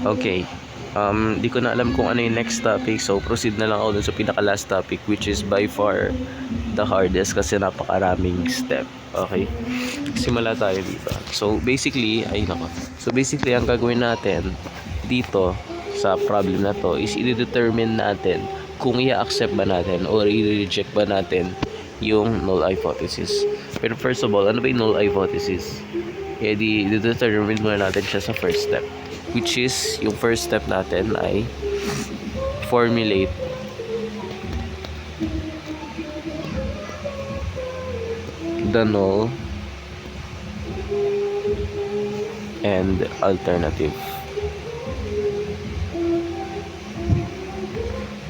Okay. Di ko na alam kung ano yung next topic. So, proceed na lang ako dun sa pinaka-last topic, which is by far the hardest kasi napakaraming step. Okay. Simula tayo dito. So, basically, ang gagawin natin dito sa problem na to is i-determine natin kung i-accept ba natin or i-reject ba natin yung null hypothesis. Pero first of all, ano ba yung null hypothesis? Eh, i-determine muna natin siya sa first step, which is yung first step natin ay formulate the null and alternative.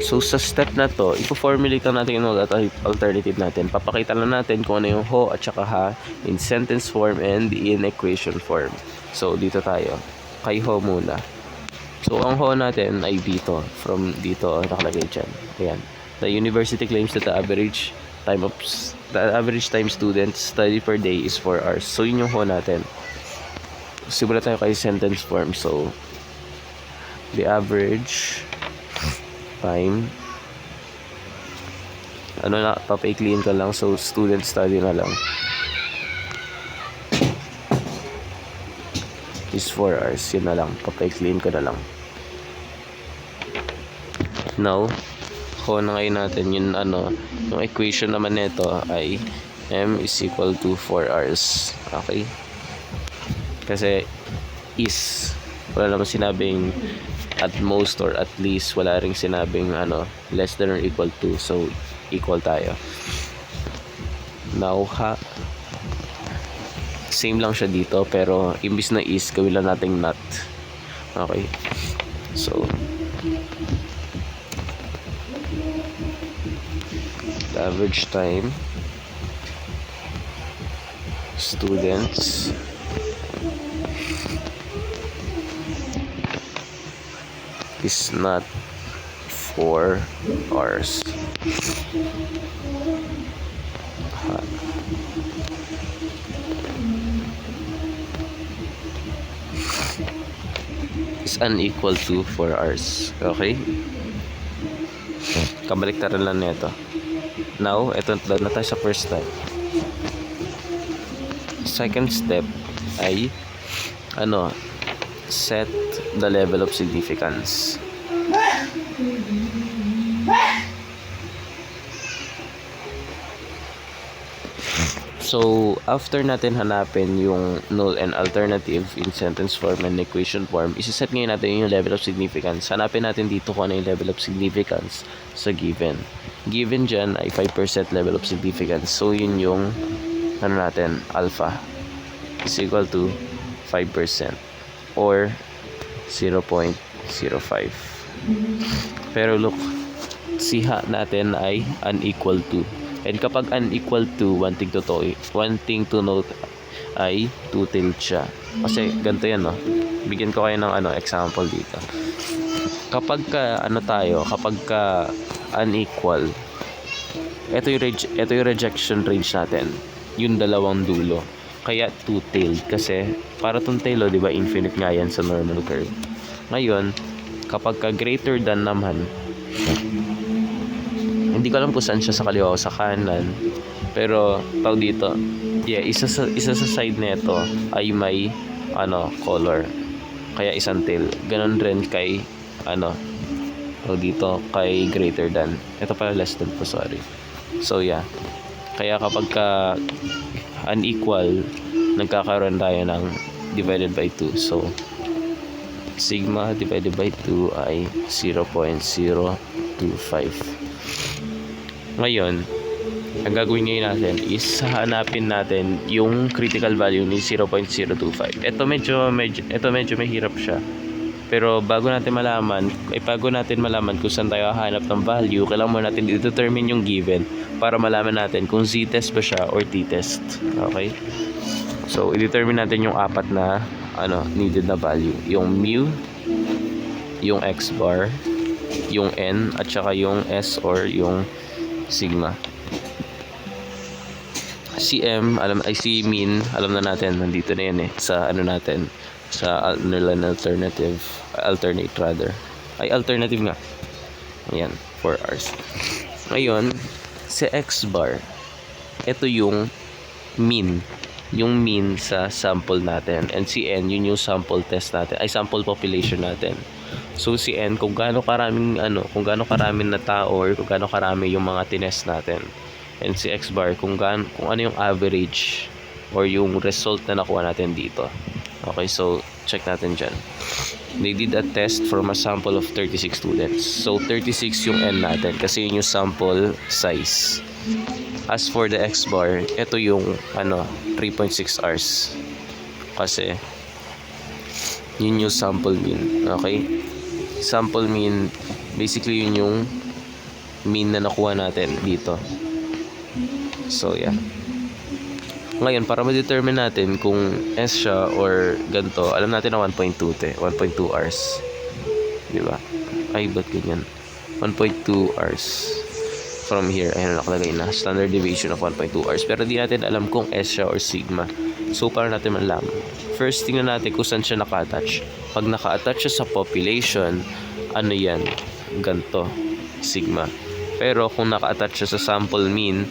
So sa step na to, ipo-formulate lang natin yung null at alternative natin. Papakita lang natin kung ano yung ho at saka ha in sentence form and in equation form. So dito tayo, kay ho muna. So ang ho natin ay dito, from dito nakalagay dyan. Ayan. The university claims that the average time students study per day is 4 hours. So yun yung ho natin. Simula tayo kay sentence form. So the average time, papaikliin ka lang, so student study na lang, is 4 hours. Yun na lang, papaikliin ko na lang. Now, kung na ngayon natin yung yung equation naman nito ay m is equal to 4 hours. Okay, kasi is, wala naman sinabing at most or at least, wala ring sinabing less than or equal to, so equal tayo. Now ha, same lang siya dito, pero imbis na is, gawin lang nating not. Okay, so the average time students is not 4 hours. Is unequal to 4 hours. Okay? Kabaliktaran lang nito. Now, ito na tayo sa first step. Second step ay set the level of significance. So, after natin hanapin yung null and alternative in sentence form and equation form, isiset ngayon natin yung level of significance. Hanapin natin dito kung ano yung level of significance sa given. Given dyan ay 5% level of significance. So, yun yung alpha is equal to 5% or 0.05. Pero look, si ha natin ay unequal to. And kapag unequal to, one thing to note ay two-tailed siya. Kasi ganito yan, no? Bigyan ko kayo ng example dito. Kapag ka unequal, ito yung rejection range natin, yung dalawang dulo. Kaya two-tailed kasi para tong tail, di ba, infinite nga yan sa normal curve. Ngayon, kapag ka greater than naman, hindi ko alam kung saan siya, sa kaliwa o sa kanan, pero tawag dito, isa sa side nito ay may color, kaya isang tail. Ganon rin kay tawag dito, kay greater than. Ito pala less than po, sorry. So yeah, kaya kapag ka unequal, nagkakaroon tayo ng divided by 2. So sigma divided by 2 ay 0.025. Ngayon, ang gagawin ngayon natin is hanapin natin yung critical value ni 0.025. Ito medyo mahirap siya. Pero bago natin malaman kung saan tayo hahanap ng value, kailangan muna natin i-determine yung given para malaman natin kung z-test ba siya or t-test. Okay? So, i-determine natin yung apat na needed na value. Yung mu, yung x bar, yung n, at saka yung s or yung sigma. Si mean, alam na natin, nandito na yan sa natin, sa alternate rather. Ay, alternative nga. Ayan, 4 hours. Ngayon, sa X bar, ito yung mean. Yung mean sa sample natin. And si N, yun yung sample test natin. Ay, sample population natin. So, si N, kung gaano karaming na tao or kung gaano karami yung mga tinest natin. And si X bar, kung ano yung average or yung result na nakuha natin dito. Okay, so check natin dyan. They did a test from a sample of 36 students. So 36 yung N natin kasi yun yung sample size. As for the X bar, ito yung 3.6 hours. Kasi yun yung sample mean. Okay? Sample mean, basically yun yung mean na nakuha natin dito. So yeah. Ngayon, para ma-determine natin kung S siya or ganito, alam natin na 1.2 hours. Diba? Ay, ba't ganyan? 1.2 hours from here. Ayun, nakalagay na. Standard deviation of 1.2 hours. Pero di natin alam kung S siya or sigma. So, para natin malaman. First, tingnan natin kung saan siya naka-attach. Pag naka-attach siya sa population, ano yan? Ganito. Sigma. Pero kung naka-attach siya sa sample mean,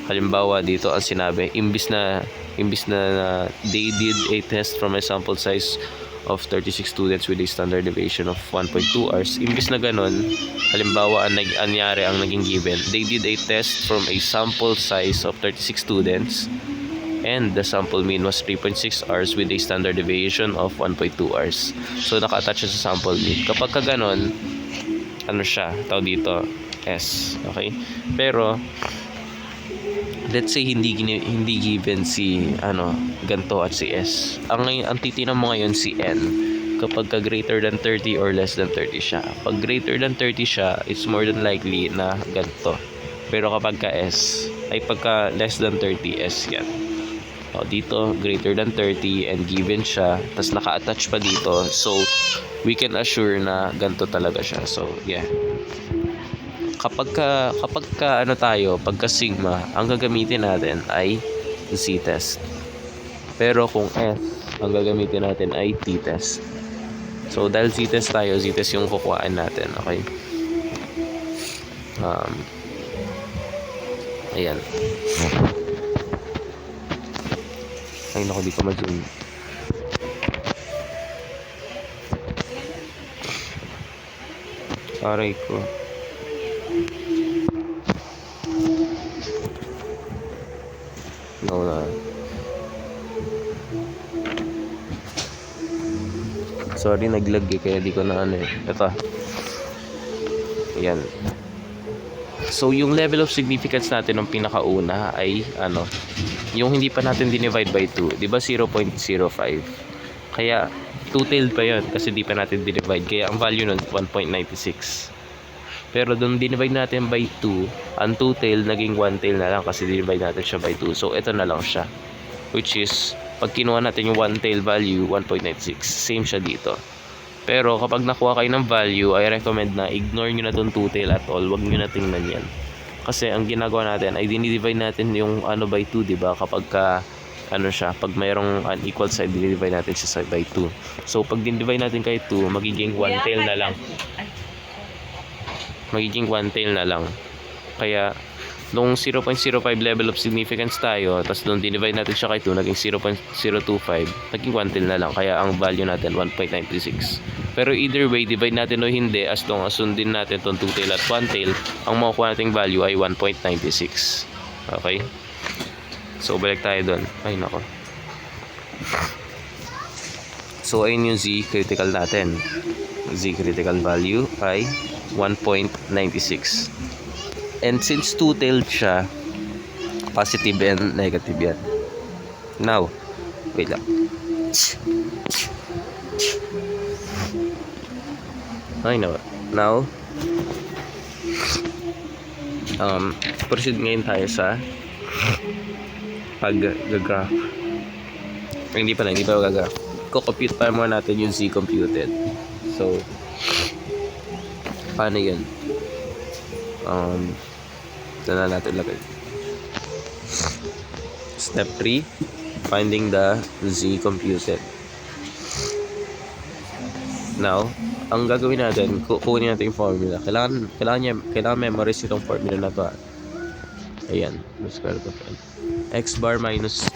halimbawa dito ang sinabi, imbis na they did a test from a sample size of 36 students with a standard deviation of 1.2 hours. Imbis na ganun, halimbawa ang naging given, they did a test from a sample size of 36 students and the sample mean was 3.6 hours with a standard deviation of 1.2 hours. So naka-attach siya sa sample mean. Kapag ka ganun, siya, tawag dito, S. Okay? Pero let's say hindi given si ganto at si S. Ang titinan mo ngayon si N kapag ka greater than 30 or less than 30 siya. Pag greater than 30 siya, it's more than likely na ganto. Pero kapag ka S ay pagka less than 30 S yan. O, dito greater than 30 and given siya, tas naka-attach pa dito. So we can assure na ganto talaga siya. So yeah. Kapag pagka sigma, ang gagamitin natin ay z-test. Pero kung S, ang gagamitin natin ay t-test. So, dahil z-test tayo, z-test yung kukuhaan natin. Okay? Ayan. Ay, naku, di ko ma-zoom. Aray ko. Na. Sorry, naglag kaya di ko na Ito. Ayan. So, yung level of significance natin ng pinakauna ay yung hindi pa natin dinivide by 2. Diba 0.05? Kaya, two-tailed pa yun kasi di pa natin dinivide. Kaya, ang value nun 1.96. Pero doon dinivide natin by 2, ang 2-tail naging 1-tail na lang kasi dinivide natin siya by 2. So, ito na lang siya. Which is, pag kinuha natin yung 1-tail value, 1.96. Same siya dito. Pero, kapag nakuha kayo ng value, I recommend na ignore nyo na itong 2-tail at all. Huwag nyo na tingnan yan. Kasi, ang ginagawa natin ay dinidivide natin yung by 2, diba? Kapag pag mayroong unequal side, dinidivide natin siya by 2. So, pag dinidivide natin kay 2, magiging 1-tail na lang. Magiging 1-tail na lang. Kaya, nung 0.05 level of significance tayo, tapos nung dinivide natin siya kay 2, naging 0.025, naging 1-tail na lang. Kaya, ang value natin, 1.96. Pero either way, divide natin o hindi, as long as sundin natin itong 2-tail at 1-tail, ang makukuha nating value ay 1.96. Okay? So, balik tayo doon. Ay, nako. So, ayun yung Z critical natin. Z critical value ay 1.96. And since two-tailed siya, positive and negative yan. Now, wait lang. Ay, no. Now, proceed ngayon tayo sa pag-graph. Hindi pa gagraph. Ko-compute pa muna natin yung Z computed. So, paano yun? Na natin lagay. Step 3, finding the Z computed. Now, ang gagawin natin, kukunin natin yung formula. Kailangan memorize itong formula na to. Ayan, square root of n. X bar minus